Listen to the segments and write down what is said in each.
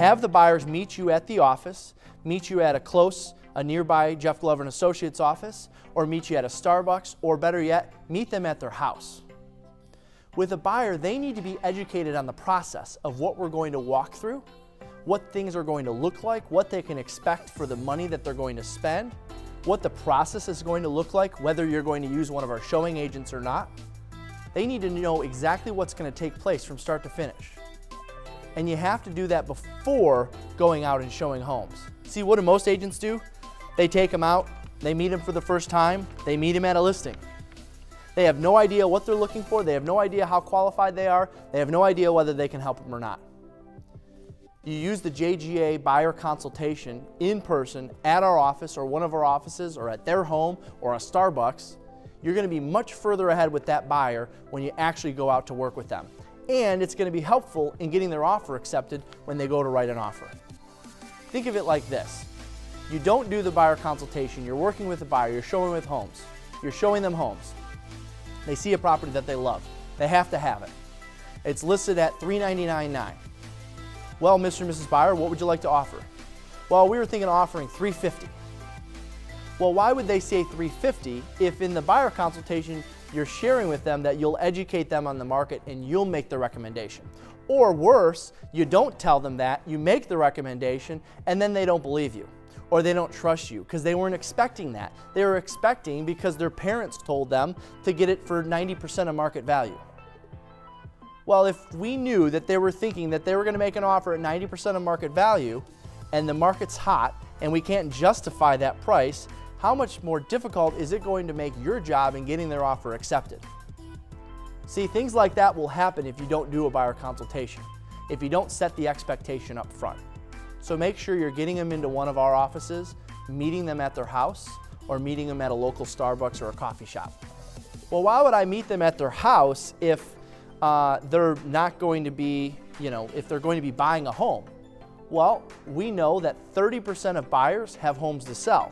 Have the buyers meet you at the office, meet you at a nearby Jeff Glover and Associates office, or meet you at a Starbucks, or better yet, meet them at their house. With a buyer, they need to be educated on the process of what we're going to walk through, what things are going to look like, what they can expect for the money that they're going to spend, what the process is going to look like, whether you're going to use one of our showing agents or not. They need to know exactly what's going to take place from start to finish. And you have to do that before going out and showing homes. See, what do most agents do? They take them out, they meet them for the first time, they meet them at a listing. They have no idea what they're looking for, they have no idea how qualified they are, they have no idea whether they can help them or not. You use the JGA buyer consultation in person at our office or one of our offices or at their home or a Starbucks, you're going to be much further ahead with that buyer when you actually go out to work with them. And it's going to be helpful in getting their offer accepted when they go to write an offer. Think of it like this. You don't do the buyer consultation, you're working with the buyer, you're showing with homes. You're showing them homes. They see a property that they love. They have to have it. It's listed at $399.9. Well, Mr. and Mrs. Buyer, what would you like to offer? Well, we were thinking of offering $350. Well, why would they say $350 if in the buyer consultation you're sharing with them that you'll educate them on the market and you'll make the recommendation? Or worse, you don't tell them that, you make the recommendation, and then they don't believe you. Or they don't trust you because they weren't expecting that. They were expecting because their parents told them to get it for 90% of market value. Well, if we knew that they were thinking that they were going to make an offer at 90% of market value and the market's hot and we can't justify that price, how much more difficult is it going to make your job in getting their offer accepted? See, things like that will happen if you don't do a buyer consultation, if you don't set the expectation up front. So make sure you're getting them into one of our offices, meeting them at their house, or meeting them at a local Starbucks or a coffee shop. Well, why would I meet them at their house if they're not going to be, if they're going to be buying a home? Well, we know that 30% of buyers have homes to sell.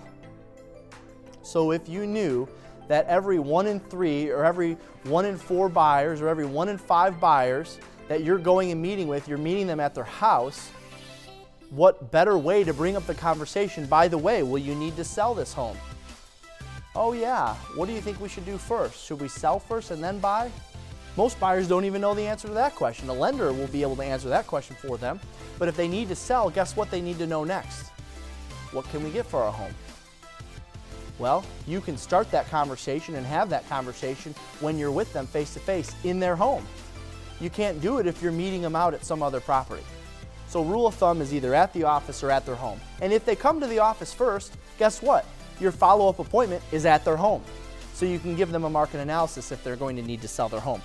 So if you knew that every 1 in 3 or every 1 in 4 buyers or every 1 in 5 buyers that you're going and meeting with, you're meeting them at their house, what better way to bring up the conversation? By the way, will you need to sell this home? Oh yeah, what do you think we should do first? Should we sell first and then buy? Most buyers don't even know the answer to that question. A lender will be able to answer that question for them. But if they need to sell, guess what they need to know next? What can we get for our home? Well, you can start that conversation and have that conversation when you're with them face to face in their home. You can't do it if you're meeting them out at some other property. So rule of thumb is either at the office or at their home. And if they come to the office first, guess what? Your follow-up appointment is at their home. So you can give them a market analysis if they're going to need to sell their home.